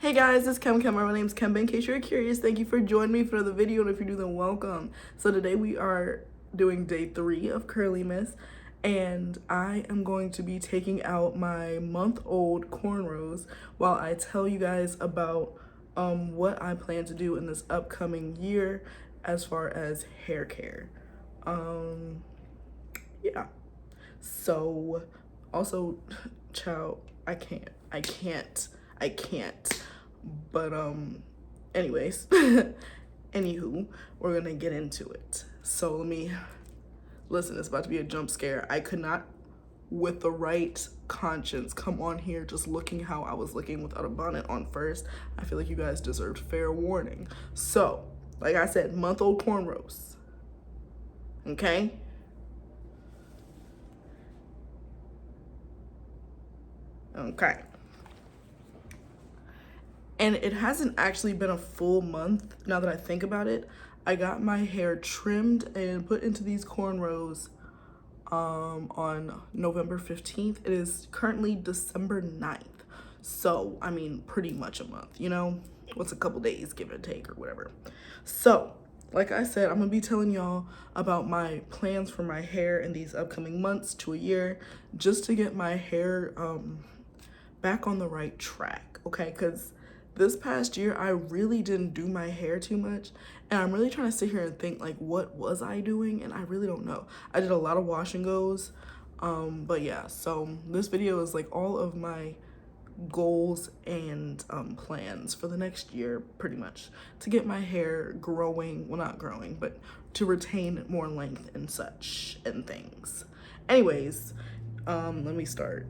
Hey guys, it's Kem Kem. My name's Kem. In case you're curious, thank you for joining me for the video, and if you're new, then welcome. So today we are doing day 3 of Curlymas, and I am going to be taking out my month-old cornrows while I tell you guys about what I plan to do in this upcoming year as far as hair care. Yeah. So, also, child, I can't. But, anyways, anywho, we're gonna get into it. So listen, it's about to be a jump scare. I could not, with the right conscience, come on here just looking how I was looking without a bonnet on first. I feel like you guys deserved fair warning. So, like I said, month-old cornrows. Okay? Okay. And it hasn't actually been a full month now that I think about it. I got my hair trimmed and put into these cornrows on November 15th. It is currently December 9th. So, I mean, pretty much a month, you know? What's a couple days, give or take, or whatever. So, like I said, I'm gonna be telling y'all about my plans for my hair in these upcoming months to a year, just to get my hair back on the right track, okay? Because this past year, I really didn't do my hair too much, and I'm really trying to sit here and think, like, what was I doing? And I really don't know. I did a lot of wash and goes, but yeah, so this video is like all of my goals and plans for the next year, pretty much, to get my hair growing, well, not growing, but to retain more length and such and things. Anyways, let me start,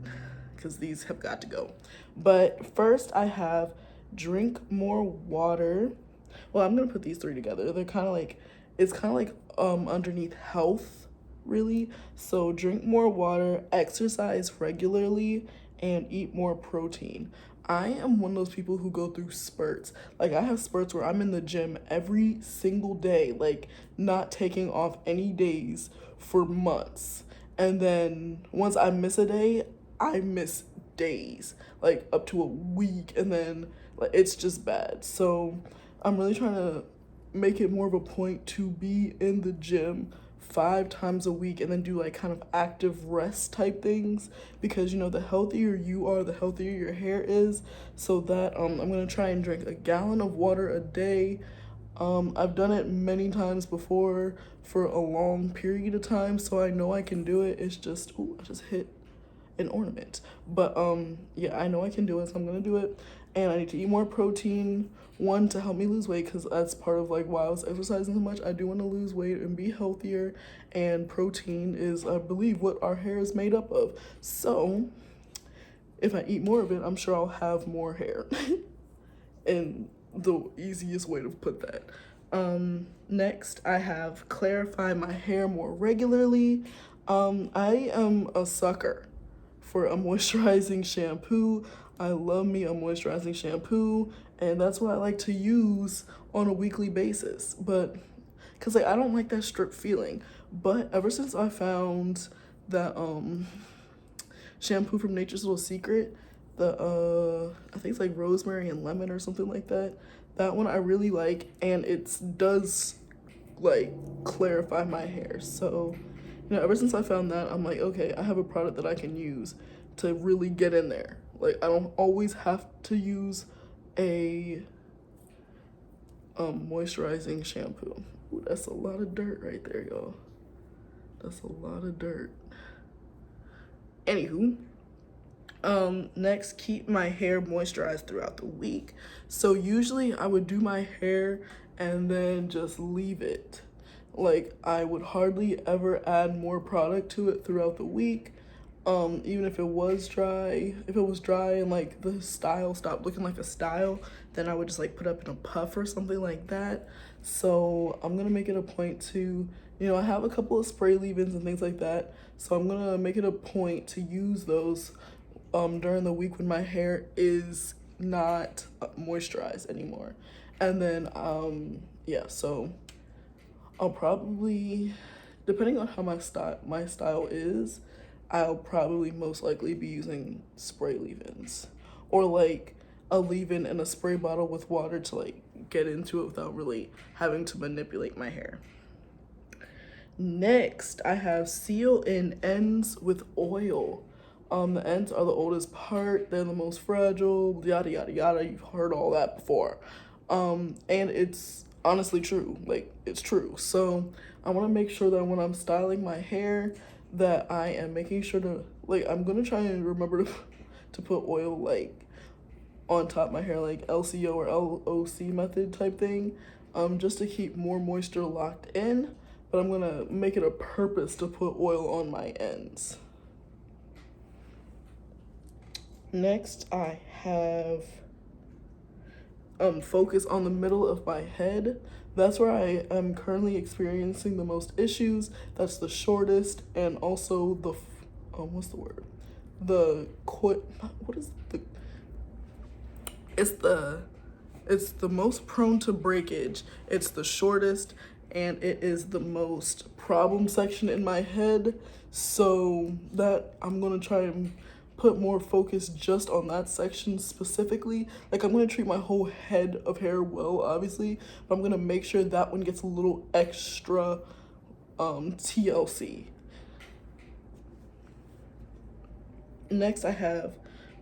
because these have got to go. But first I have drink more water. Well, I'm gonna put these three together. They're kind of like, it's kind of like underneath health, really. So drink more water, exercise regularly, and eat more protein. I am one of those people who go through spurts. Like, I have spurts where I'm in the gym every single day, like not taking off any days for months. And then once I miss a day, I miss days, like up to a week, and then like it's just bad. So I'm really trying to make it more of a point to be in the gym 5 times a week and then do like kind of active rest type things, because you know, the healthier you are, the healthier your hair is. So that I'm gonna try and drink a gallon of water a day. I've done it many times before for a long period of time, so I know I can do it. It's just, ooh, I just hit an ornament. But yeah, I know I can do it, so I'm gonna do it. And I need to eat more protein, one, to help me lose weight, because that's part of like why I was exercising so much. I do want to lose weight and be healthier, and protein is, I believe, what our hair is made up of. So if I eat more of it, I'm sure I'll have more hair. And the easiest way to put that. Next, I have clarify my hair more regularly. I am a sucker for a moisturizing shampoo. I love me a moisturizing shampoo, and that's what I like to use on a weekly basis. But because like I don't like that strip feeling. But ever since I found that shampoo from Nature's Little Secret, the I think it's like rosemary and lemon or something like that. That one I really like, and it does like clarify my hair. So, you know, ever since I found that, I'm like, okay, I have a product that I can use to really get in there. Like, I don't always have to use a moisturizing shampoo. Ooh, that's a lot of dirt right there, y'all. That's a lot of dirt. Anywho, next, keep my hair moisturized throughout the week. So usually I would do my hair and then just leave it. Like, I would hardly ever add more product to it throughout the week. Even if it was dry, and like the style stopped looking like a style, then I would just like put up in a puff or something like that. So I'm gonna make it a point to, you know, I have a couple of spray leave-ins and things like that, so I'm gonna make it a point to use those during the week when my hair is not moisturized anymore. And then yeah, so I'll probably, depending on how my style is, I'll probably most likely be using spray leave-ins, or like a leave-in and a spray bottle with water to like get into it without really having to manipulate my hair. Next, I have seal in ends with oil. The ends are the oldest part, they're the most fragile, yada yada yada. You've heard all that before. And it's honestly true, like it's true. So I want to make sure that when I'm styling my hair that I am making sure to, like, I'm gonna try and remember to put oil like on top of my hair, like LCO or LOC method type thing, just to keep more moisture locked in. But I'm gonna make it a purpose to put oil on my ends. Next, I have focus on the middle of my head. That's where I am currently experiencing the most issues. That's the shortest, and also the what's the word? What is the? It's the most prone to breakage. It's the shortest, and it is the most problem section in my head. So that I'm gonna try and put more focus just on that section specifically. Like, I'm gonna treat my whole head of hair well, obviously, but I'm gonna make sure that one gets a little extra TLC. Next, I have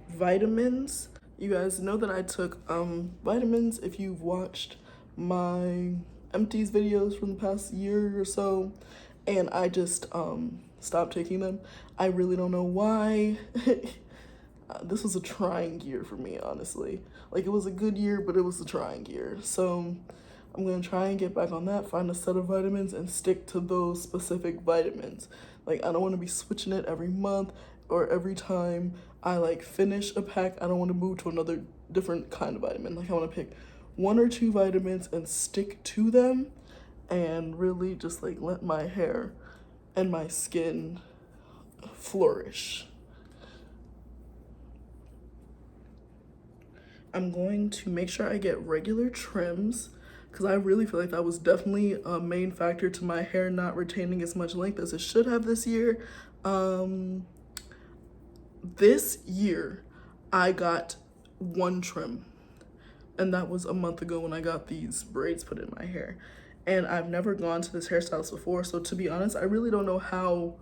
vitamins. You guys know that I took vitamins if you've watched my empties videos from the past year or so, and I just stopped taking them. I really don't know why. This was a trying year for me, honestly. Like, it was a good year, but it was a trying year. So I'm gonna try and get back on that, find a set of vitamins and stick to those specific vitamins. Like, I don't want to be switching it every month or every time I like finish a pack. I don't want to move to another different kind of vitamin. Like, I want to pick 1 or 2 vitamins and stick to them, and really just like let my hair and my skin flourish. I'm going to make sure I get regular trims, because I really feel like that was definitely a main factor to my hair not retaining as much length as it should have this year. This year I got 1 trim, and that was a month ago when I got these braids put in my hair. And I've never gone to this hairstylist before, so to be honest, I really don't know how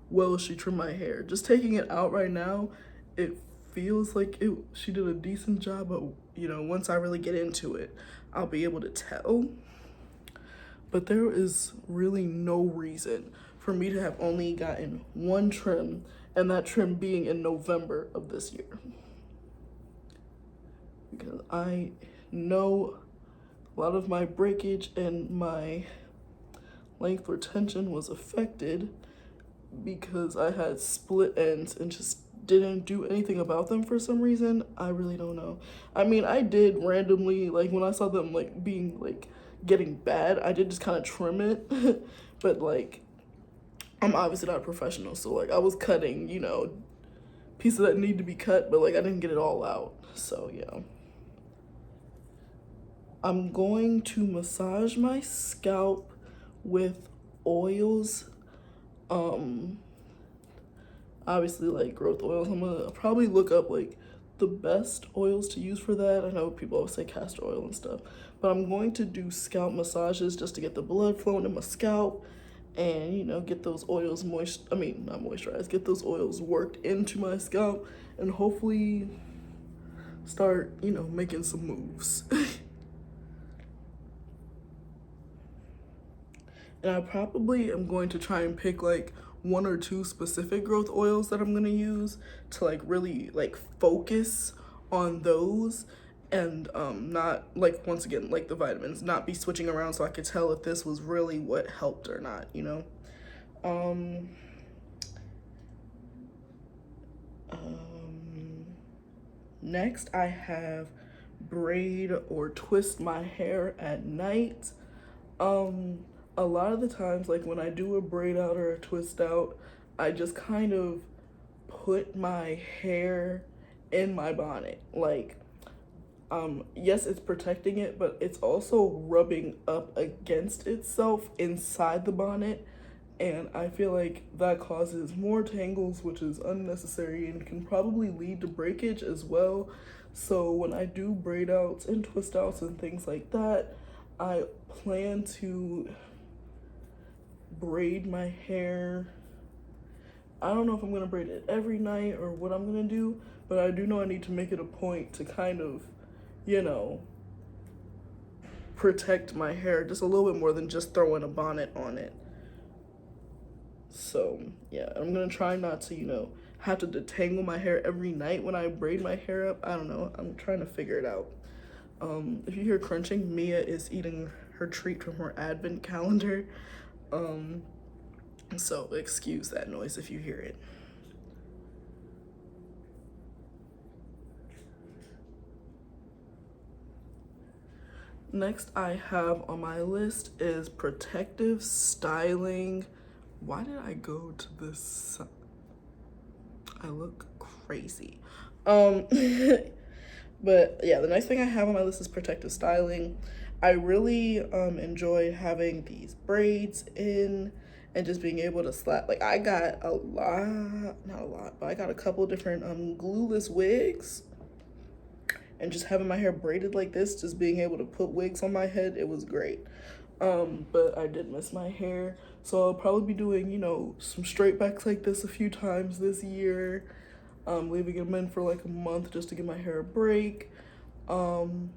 well she trimmed my hair. Just taking it out right now, it feels like she did a decent job, but you know, once I really get into it, I'll be able to tell. But there is really no reason for me to have only gotten 1 trim, and that trim being in November of this year. Because I know a lot of my breakage and my length retention was affected because I had split ends and just didn't do anything about them for some reason. I really don't know. I mean, I did randomly, like when I saw them like being like getting bad, I did just kind of trim it. But like, I'm obviously not a professional, so like I was cutting, you know, pieces that need to be cut, but like I didn't get it all out. So yeah. I'm going to massage my scalp with oils. Obviously like growth oils. I'm gonna probably look up like the best oils to use for that. I know people always say castor oil and stuff, but I'm going to do scalp massages just to get the blood flowing in my scalp and, you know, get those oils not moisturized, get those oils worked into my scalp and hopefully start, you know, making some moves. And I probably am going to try and pick like 1 or 2 specific growth oils that I'm gonna use to like really like focus on those, and not like, once again, like the vitamins, not be switching around, so I could tell if this was really what helped or not, you know. Next I have braid or twist my hair at night. A lot of the times, like when I do a braid out or a twist out, I just kind of put my hair in my bonnet. Like, yes, it's protecting it, but it's also rubbing up against itself inside the bonnet And I feel like that causes more tangles, which is unnecessary and can probably lead to breakage as well. So when I do braid outs and twist outs and things like that, I plan to braid my hair. I don't know if I'm gonna braid it every night or what I'm gonna do, but I do know I need to make it a point to kind of, you know, protect my hair just a little bit more than just throwing a bonnet on it. So yeah, I'm gonna try not to, you know, have to detangle my hair every night when I braid my hair up. I don't know, I'm trying to figure it out. If you hear crunching, Mia is eating her treat from her advent calendar. So excuse that noise if you hear it. Next I have on my list is protective styling. Why did I go to this? I look crazy. But yeah, the next thing I have on my list is protective styling. I really enjoy having these braids in and just being able to slap. Like I got a lot, not a lot, but I got a couple different glueless wigs. And just having my hair braided like this, just being able to put wigs on my head, it was great. But I did miss my hair, so I'll probably be doing, you know, some straight backs like this a few times this year, leaving them in for like a month just to give my hair a break. And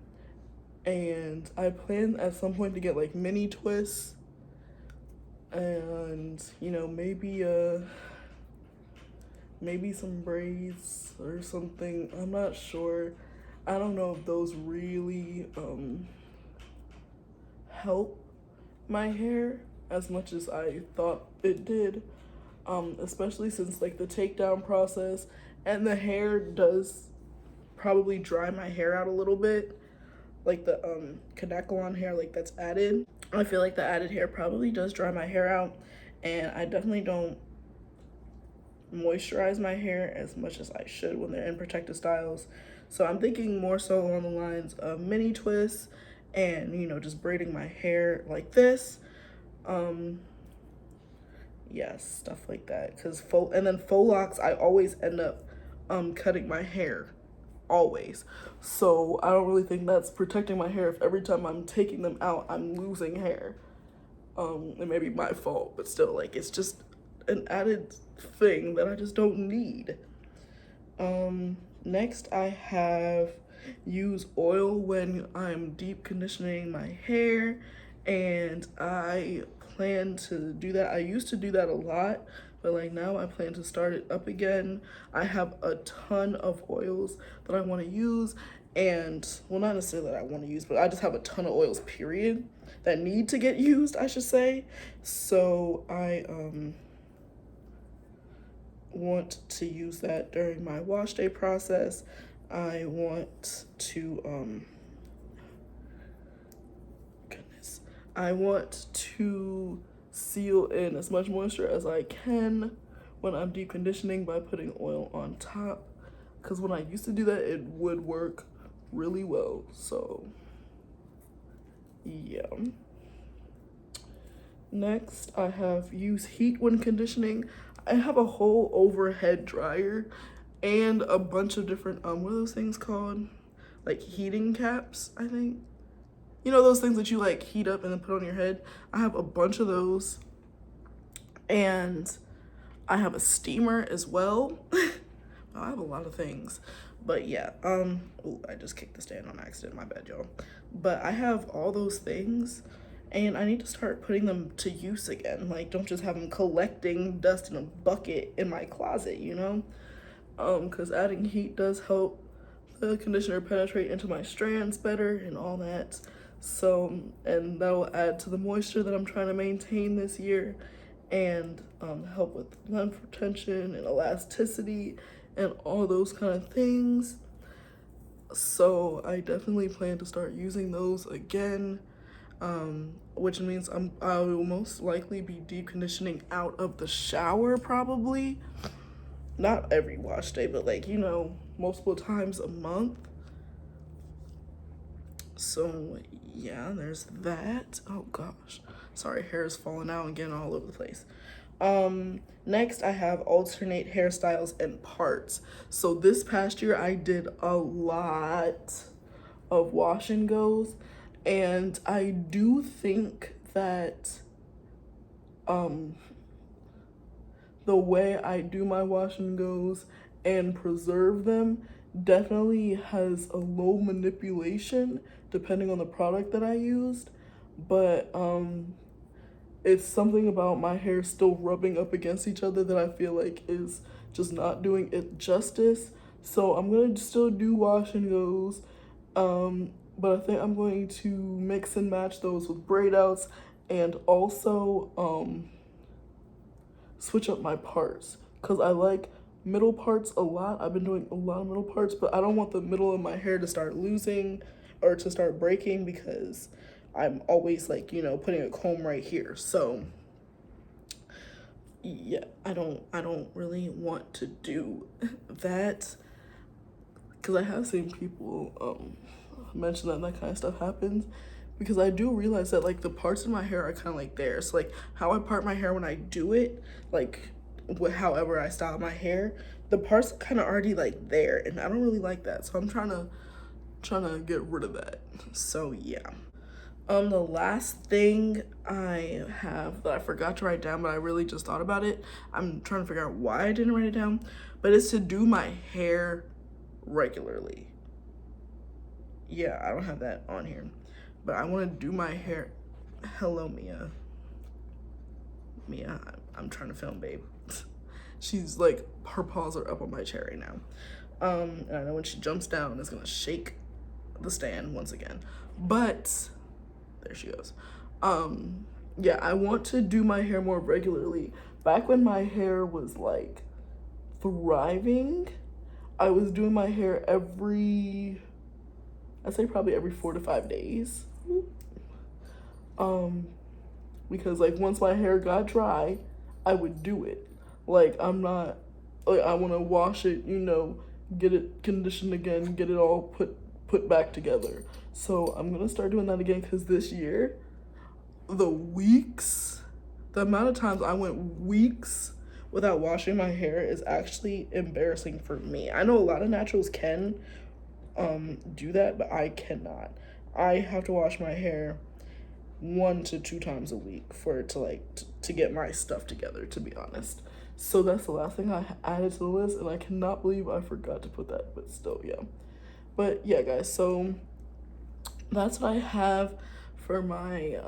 I plan at some point to get like mini twists and, you know, maybe some braids or something. I'm not sure. I don't know if those really help my hair as much as I thought it did, especially since like the takedown process and the hair does probably dry my hair out a little bit, like the Kanekalon hair like that's added. I feel like the added hair probably does dry my hair out, and I definitely don't moisturize my hair as much as I should when they're in protective styles. So I'm thinking more so along the lines of mini twists and, you know, just braiding my hair like this. Yes, stuff like that. Because and then faux locks, I always end up cutting my hair, always. So I don't really think that's protecting my hair if every time I'm taking them out, I'm losing hair. It may be my fault, but still, like, it's just an added thing that I just don't need. Next I have use oil when I'm deep conditioning my hair, and I plan to do that. I used to do that a lot, but like now I plan to start it up again. I have a ton of oils that I want to use, and well, not necessarily that I want to use, but I just have a ton of oils period that need to get used, I should say. So I want to use that during my wash day process. I want to I want to seal in as much moisture as I can when I'm deep conditioning by putting oil on top, because when I used to do that, it would work really well. So yeah. Next, I have use heat when conditioning. I have a whole overhead dryer and a bunch of different, what are those things called? Like heating caps, I think. You know, those things that you like heat up and then put on your head? I have a bunch of those. And I have a steamer as well. I have a lot of things. But yeah, oh, I just kicked the stand on accident, my bad, y'all. But I have all those things, and I need to start putting them to use again. Like, don't just have them collecting dust in a bucket in my closet, you know? Because adding heat does help the conditioner penetrate into my strands better and all that. So, and that will add to the moisture that I'm trying to maintain this year, and help with length retention and elasticity and all those kind of things. So I definitely plan to start using those again, which means I will most likely be deep conditioning out of the shower probably. Not every wash day, but like, you know, multiple times a month. So yeah, there's that. Oh gosh, Sorry, hair is falling out and getting all over the place. Next I have alternate hairstyles and parts. So this past year I did a lot of wash and goes, and I do think that the way I do my wash and goes and preserve them definitely has a low manipulation depending on the product that I used, but it's something about my hair still rubbing up against each other that I feel like is just not doing it justice. So I'm gonna still do wash and goes, but I think I'm going to mix and match those with braid outs, and also switch up my parts, because I like middle parts a lot. I've been doing a lot of middle parts, but I don't want the middle of my hair to start losing or to start breaking, because I'm always like, you know, putting a comb right here. So yeah, I don't really want to do that, because I have seen people mention that kind of stuff happens, because I do realize that like the parts of my hair are kind of like there. So like how I part my hair when I do it, like however I style my hair, the parts are kind of already like there, and I don't really like that. So I'm trying to get rid of that. So yeah. The last thing I have that I forgot to write down, but I really just thought about it. I'm trying to figure out why I didn't write it down, but it's to do my hair regularly. Yeah, I don't have that on here, but I want to do my hair. Hello, Mia. Mia, I'm trying to film, babe. She's like, her paws are up on my chair right now. And I know when she jumps down, it's gonna shake the stand once again. But there she goes. Yeah, I want to do my hair more regularly. Back when my hair was like thriving, I was doing my hair I'd say probably every 4 to 5 days. Because like once my hair got dry, I would do it. Like I want to wash it, you know, get it conditioned again, get it all put back together. So I'm gonna start doing that again, because this year, the amount of times I went weeks without washing my hair is actually embarrassing for me. I know a lot of naturals can do that, but I cannot. I have to wash my hair 1 to 2 times a week for it to like to get my stuff together, to be honest. So that's the last thing I added to the list, and I cannot believe I forgot to put that, but still, yeah. But yeah, guys, so that's what I have for my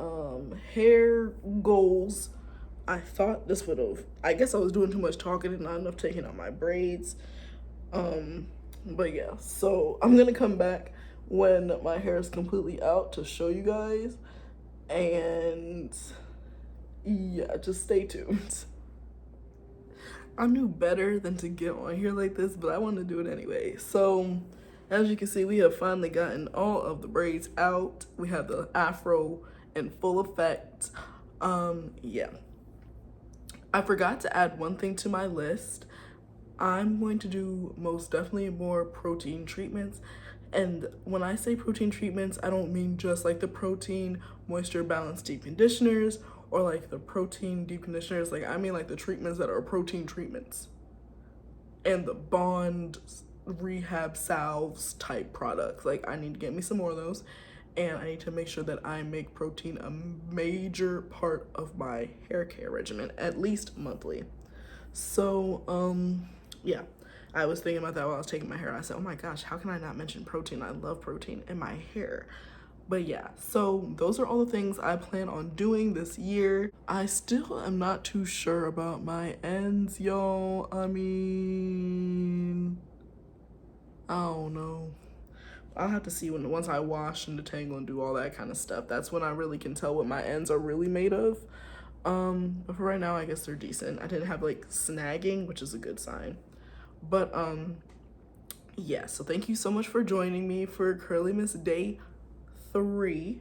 hair goals. I thought this would have, I guess I was doing too much talking and not enough taking out my braids. But yeah, so I'm gonna come back when my hair is completely out to show you guys, and yeah, just stay tuned. I knew better than to get on here like this, but I wanted to do it anyway. So as you can see, we have finally gotten all of the braids out. We have the afro in full effect. Yeah, I forgot to add one thing to my list. I'm going to do most definitely more protein treatments. And when I say protein treatments, I don't mean just like the protein moisture balance deep conditioners or like the protein deep conditioners. Like I mean like the treatments that are protein treatments and the bond rehab salves type products. Like I need to get me some more of those, and I need to make sure that I make protein a major part of my hair care regimen, at least monthly. So yeah, I was thinking about that while I was taking my hair. I said, oh my gosh, how can I not mention protein? I love protein in my hair. But yeah, so those are all the things I plan on doing this year. I still am not too sure about my ends, y'all. I mean, I don't know. I'll have to see once I wash and detangle and do all that kind of stuff. That's when I really can tell what my ends are really made of. But for right now, I guess they're decent. I didn't have like snagging, which is a good sign. But yeah, so thank you so much for joining me for Curlymas Day 3.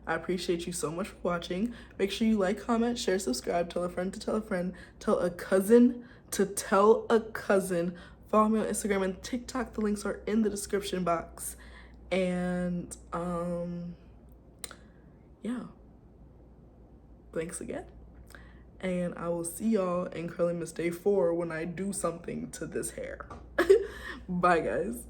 I appreciate you so much for watching. Make sure you like, comment, share, subscribe, tell a friend to tell a friend, tell a cousin to tell a cousin. Follow me on Instagram and TikTok. The links are in the description box. And yeah. thanks again. And I will see y'all in Curlymas Day 4 when I do something to this hair. Bye, guys.